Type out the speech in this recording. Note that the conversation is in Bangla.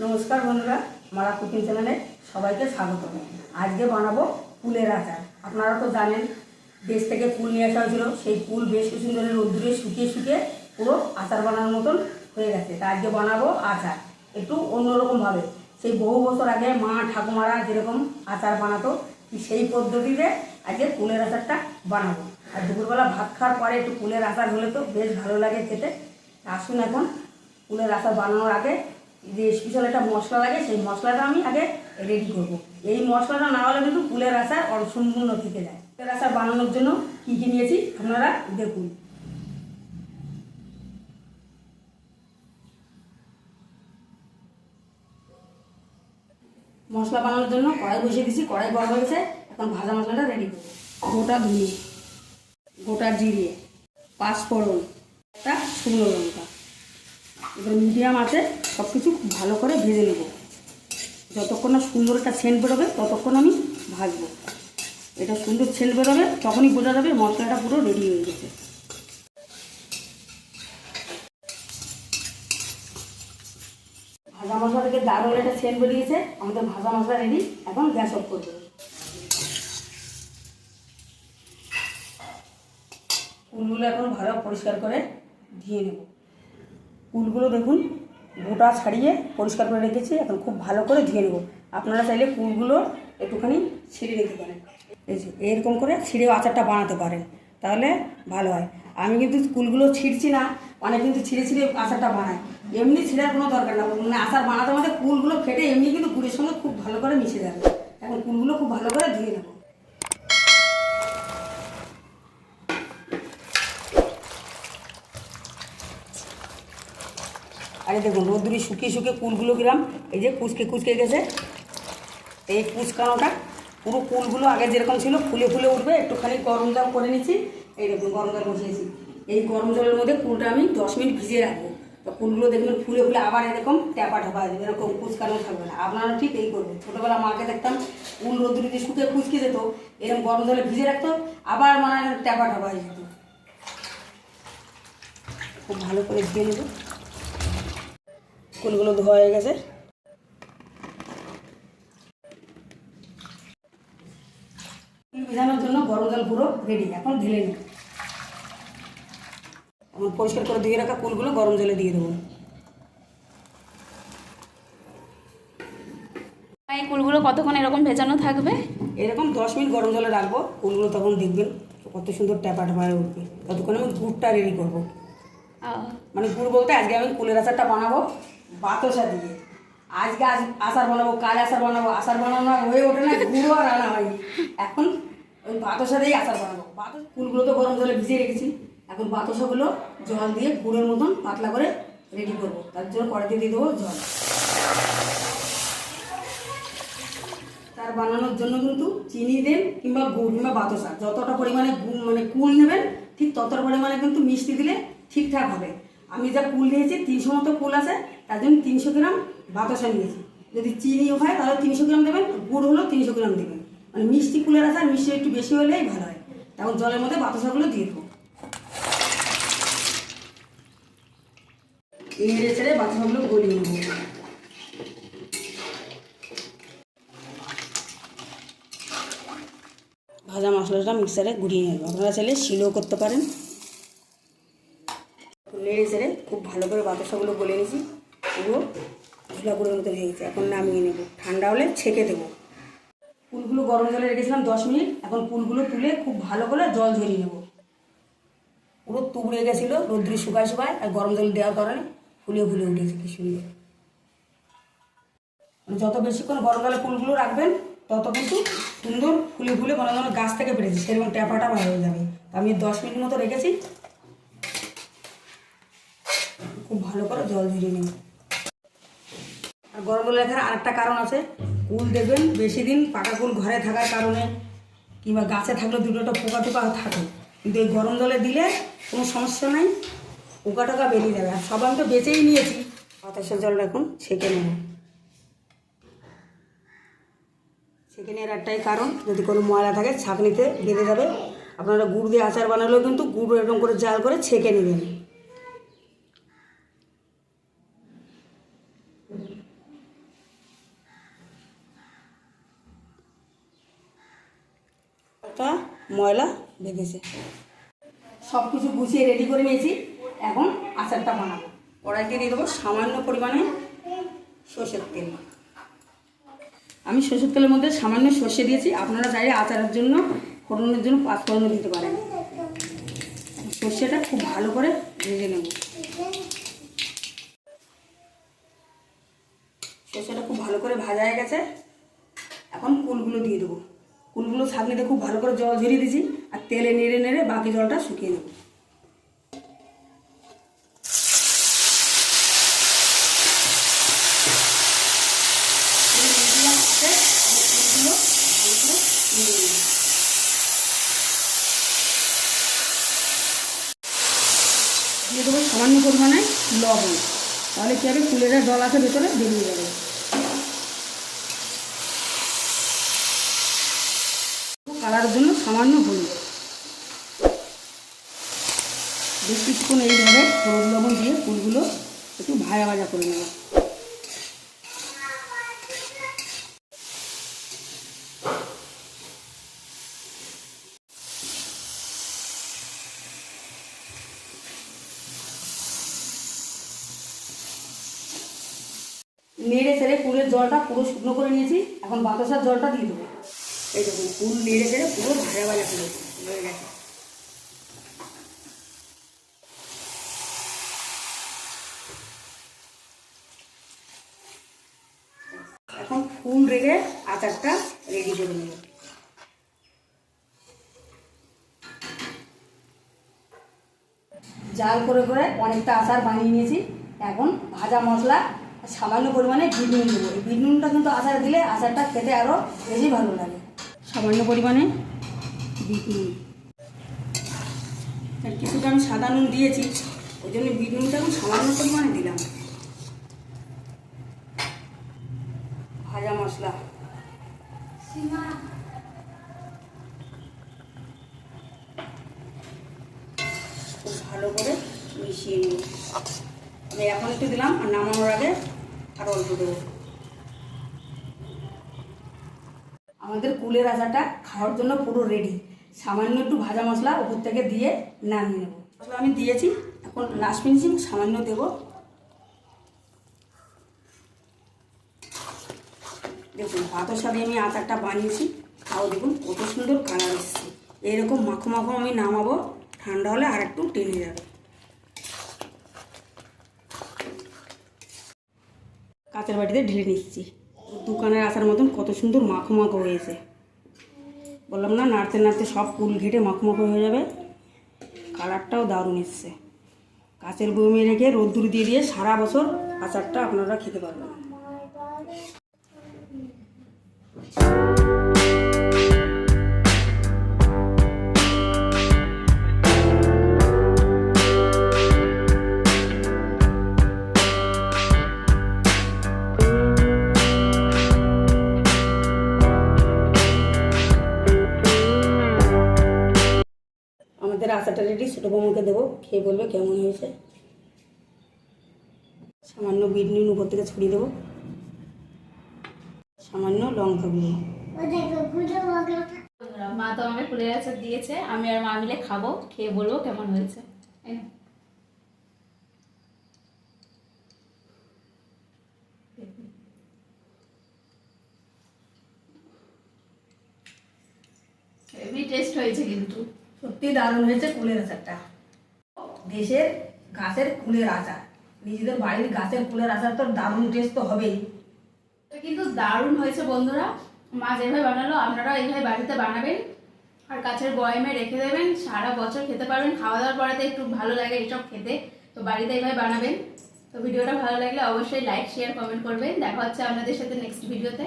নমস্কার বন্ধুরা, মারা কুকিং চ্যানেলে সবাইকে স্বাগত। আজকে বানাবো কুলের আচার। আপনারা তো জানেন দেশ থেকে কুল নিয়ে আসা হয়েছিল। সেই কুল বেশ কিছু ধরে রোদ্দুরে শুকিয়ে শুকিয়ে পুরো আচার বানানোর মতন হয়ে গেছে। তা আজকে বানাবো আচার একটু অন্যরকমভাবে। সেই বহু বছর আগে মা ঠাকুমারা যেরকম আচার বানাতো সেই পদ্ধতিতে আজকে কুলের আচারটা বানাবো। আর দুপুরবেলা ভাত খাওয়ার পরে একটু কুলের আচার হলে তো বেশ ভালো লাগে খেতে। আসুন এখন কুলের আচার বানানোর আগে যে স্পেশাল একটা মশলা লাগে সেই মশলাটা আমি আগে রেডি করব। এই মশলাটা না হলে কিন্তু কুলের আচার অসম্পূর্ণ থেকে যায়। কুলের আচার বানানোর জন্য কী কী নিয়েছি আপনারা দেখুন। মশলা বানানোর জন্য কড়াই বসিয়ে দিয়েছি, কড়াই গরম হয়ে গেছে। এখন ভাজা মশলাটা রেডি করব। গোটা ধনে, গোটা জিরে, পাঁচফোড়ন, একটা শুকনো লঙ্কা। এবার মিডিয়াম আছে সব কিছু ভালো করে ভেজে নেব। যতক্ষণ না সুন্দর একটা সেন্ট বেরোবে ততক্ষণ আমি ভাজবো। এটা সুন্দর সেন্ট বেরোবে তখনই বোঝা যাবে মশলাটা পুরো রেডি হয়ে গেছে। ভাজা মশলা থেকে দারুণ একটা সেন্ট বেরিয়েছে, আমাদের ভাজা মশলা রেডি। এখন গ্যাস অফ করে দেবো। কুলগুলো এখন ভালো পরিষ্কার করে ধুয়ে নেব। কুলগুলো দেখুন গোটা ছাড়িয়ে পরিষ্কার করে রেখেছি, এখন খুব ভালো করে ধুয়ে নেব। আপনারা চাইলে কুলগুলো একটুখানি ছিঁড়ে নিতে পারেন। এই যে এরকম করে ছিঁড়ে আচারটা বানাতে পারেন, তাহলে ভালো হয়। আমি কিন্তু কুলগুলো ছিঁড়ছি না, অনেক কিন্তু ছিঁড়ে ছিঁড়ে আচারটা বানায়। এমনি ছিঁড়ার কোনো দরকার না, মানে আচার বানাতে বানাতে কুলগুলো ফেটে এমনি কিন্তু গুড়ের সঙ্গে খুব ভালো করে মিশে যাবে। এখন কুলগুলো খুব ভালো করে ধুয়ে নেব। আরে দেখুন রোদ্দুরে শুকিয়ে শুকিয়ে কুলগুলো কিরাম এই যে কুচকে কুচকে গেছে। এই কুচকানোটা পুরো কুলগুলো আগে যেরকম ছিল ফুলে ফুলে উঠবে। একটুখানি গরম জল করে নিচ্ছি। এই দেখুন গরম জল বসিয়েছি। এই গরম জলের মধ্যে কুলটা আমি 10 মিনিট ভিজিয়ে রাখবো। তো কুলগুলো দেখবেন ফুলে ফুলে আবার এরকম ট্যাপা ঠাপা আসবে, এরকম কুচকানো থাকবে না। আপনারা ঠিক এই করবেন। ছোটোবেলা মাকে দেখতাম কুল রোদ্দুরে দিয়ে শুকিয়ে কুচকে যেত, এরকম গরম জলে ভিজে রাখতো, আবার মানে ট্যাপা ঠাপা হয়ে যেত। খুব ভালো করে ধুয়ে নেব। কুলগুলো ধোয়া হয়ে গেছে। ভিজানোর জন্য গরম জল পুরো রেডি, এখন ঢেলে নেব। এখন পরিষ্কার করে ধুয়ে রাখা কুলগুলো গরম জলে দিয়ে দেবো। এই কুলগুলো কতক্ষণ এরকম ভেজানো থাকবে? এরকম 10 মিনিট গরম জলে রাখবো। কুলগুলো তখন দেখবেন কত সুন্দর ট্যাপা ট্যাপা হয়ে উঠবে। ততক্ষণ আমি গুড়টা রেডি করবো। মানে গুড় বলতে আজকে আমি কুলের আচারটা বানাবো বাতাসা দিয়ে। আজকে আচার বানাবো, কাল আচার বানাবো। আচার বানানো হয়ে ওঠে না, গুঁড়ো আর আনা হয়নি। এখন ওই বাতাসা দিয়েই আচার বানাবো। কুলগুলো তো গরম জলে ভিজিয়ে রেখেছি। এখন বাতাসাগুলো জল দিয়ে গুড়ের মতন পাতলা করে রেডি করবো। তার জন্য কড়াইতে দিয়ে দেবো জল। তার বানানোর জন্য কিন্তু চিনি দেন কিংবা গুড় কিংবা বাতাসা যতটা পরিমাণে মানে কুল নেবেন ঠিক ততটা পরিমাণে কিন্তু মিষ্টি দিলে ঠিকঠাক হবে। আমি যা কুল নিয়েছি 300 মতো কুল আছে, তার জন্য 300 গ্রাম বাতাসা নিয়েছি। যদি চিনি হয় তাহলে 300 গ্রাম দেবেন, গুড় হলো 300 গ্রাম দেবেন। মানে মিষ্টি কুলের আচার মিষ্টি একটু বেশি হলেই ভালো হয়। তখন জলের মধ্যে বাতাসাগুলো দিয়ে দেবো। নেড়ে ছেড়ে বাতাসাগুলো গলিয়ে নেবো। ভাজা মশলাটা মিক্সারে গুঁড়িয়ে নেব। আপনারা চাইলে শিলও করতে পারেন। নেড়ে চেড়ে খুব ভালো করে বাতাসাগুলো গলে নিয়েছি, পুরো ঝুলা গুঁড়োর মতো হয়ে গেছে। এখন নামিয়ে নেব, ঠান্ডা হলে ছেঁকে দেবো। কুলগুলো গরম জলে রেখেছিলাম 10 মিনিট। এখন কুলগুলো তুলে খুব ভালো করে জল ঝরিয়ে নেব। পুরো তুবড়ে গেছিলো রোদ্দুরে শুকায় শুকায়, আর গরম জল দেওয়ার কারণে ফুলে ফুলে উঠেছে কি সুন্দর। যত বেশিক্ষণ গরম জলে কুলগুলো রাখবেন তত কিন্তু সুন্দর ফুলে ফুলে মনে যেন গাছ থেকে বেড়েছে সেরকম ট্যাপাটা ভালো হয়ে যাবে। আমি 10 মিনিট মতো রেখেছি। খুব ভালো করে জল ঝরিয়ে নেব। আর গরম জল রাখার আরেকটা কারণ আছে। কুল দেখবেন বেশি দিন পাকা কুল ঘরে থাকার কারণে কিংবা গাছে থাকলে দুটোটা পোকা টোকা থাকে, কিন্তু এই গরম জলে দিলে কোনো সমস্যা নাই, পোকা টোকা বেরিয়ে যাবে। আর সব আমি তো বেঁচেই নিয়েছি। বাতাসের জলটা এখন ছেঁকে নেব। ছেঁকে নেওয়ার একটাই কারণ, যদি কোনো ময়লা থাকে ছাঁকনিতে বেঁধে যাবে। আপনারা গুড় দিয়ে আচার বানালেও কিন্তু গুড় এরকম করে জাল করে ছেঁকে নেবেন। একটা ময়লা বেঁধেছে। সব কিছু গুছিয়ে রেডি করে নিয়েছি। এখন আচারটা বানাবো। কড়াইতে দিয়ে দেবো সামান্য পরিমাণে সর্ষের তেল। আমি সর্ষের তেলের মধ্যে সামান্য সর্ষে দিয়েছি, আপনারা চাইলে আচারের জন্য ফোড়নের জন্য 5 ফোড়ন দিতে পারেন। সর্ষেটা খুব ভালো করে ভেজে নেব। সর্ষেটা খুব ভালো করে ভাজা হয়ে গেছে। এখন কুলগুলো দিয়ে দেবো। কুলগুলো ছাঁকনিতে খুব ভালো করে জল ঝরিয়ে দিয়েছি, আর তেলে নেড়ে নেড়ে বাকি জলটা শুকিয়ে নেব। দিয়ে দেবো সামান্য পরিমাণে লবণ, তাহলে কী হবে, কুলের জল আছে ভেতরে বেরিয়ে যাবে। কালারের জন্য সামান্য হলুদ। বেশ কিছুক্ষণ এইভাবে হলুদ লবণ দিয়ে ফুলগুলো একটু ভাজা ভাজা করে নেব। নেড়ে ছেড়ে কুলের জলটা পুরো শুকনো করে নিয়েছি। এখন বাতাসার জলটা দিয়ে দেবো। এই দেখুন কুল নেড়ে ছেড়ে পুরো ভাজা ভাজা করে হয়ে গেছে। এখন ফুল রেখে আচারটা রেডি করে নেব। জাল করে করে অনেকটা আচার বানিয়ে নিয়েছি। এখন ভাজা মশলা সামান্য পরিমাণে বিট নুন দেবো। এই বিট নুনটা কিন্তু আচার দিলে আচারটা খেতে আরও বেশি ভালো লাগে। সামান্য পরিমাণে বিট নুন, কিছুটা আমি সাদা নুন দিয়েছি, ওই জন্য বিট নুনটা আমি সামান্য পরিমাণে দিলাম। ভাজা মশলা খুব ভালো করে মিশিয়ে নিই। আমি এখন একটু দিলাম, আর নামানোর আগে আর অল্প দেবো। আমাদের কুলের আচারটা খাওয়ার জন্য পুরো রেডি। সামান্য একটু ভাজা মশলা উপর থেকে দিয়ে নামিয়ে নেব। মশলা আমি দিয়েছি, এখন লাস্ট ফিনিশিং সামান্য দেবো। দেখুন ভাতের সাথে আমি আচারটা বানিয়েছি, তাও দেখুন কত সুন্দর কালার এসছে। এইরকম মাখো মাখো আমি নামাবো, ঠান্ডা হলে আর একটু টেনে যাবে। কাঁচের বাটিতে ঢেলে নিচ্ছি। দোকানের আচার মতন কত সুন্দর মাখো মাখো হয়েছে। বললাম না, নাড়তে নাড়তে সব কুল ঘেটে মাখো মাখো হয়ে যাবে। কালারটাও দারুণ এসছে। কাঁচের বয়মে রেখে রোদ্দুর দিয়ে দিয়ে সারা বছর আচারটা আপনারা খেতে পারবেন। আমাদের আচারটা রেডি। ছোটো বৌমাকে দেবো, খেয়ে বলবে কেমন হয়েছে। সামান্য বিট নুন উপর থেকে ছড়িয়ে দেবো, সামান্য লঙ্কা গুঁড়ো। মা তো আমাকে কুলের আচার দিয়েছে, আমি আর মা মিলে খাবো, খেয়ে বলবো কেমন হয়েছে। হেভি টেস্ট হয়েছে, কিন্তু সত্যি দারুণ হয়েছে কুলের আচারটা। দেশের গাছের কুলের আচার, নিজেদের বাড়ির গাছের কুলের আচার তো দারুণ টেস্ট তো হবেই। কিন্তু দারুণ হয়েছে বন্ধুরা। মা যেভাবে বানালো আপনারাও এইভাবে বাড়িতে বানাবেন, আর কাছের বয়ামে রেখে দেবেন, সারা বছর খেতে পারবেন। খাওয়া দাওয়ার পরে তো একটু ভালো লাগে এইসব খেতে, তো বাড়িতে এইভাবে বানাবেন। তো ভিডিওটা ভালো লাগলে অবশ্যই লাইক শেয়ার কমেন্ট করবেন। দেখা হচ্ছে আপনাদের সাথে নেক্সট ভিডিওতে।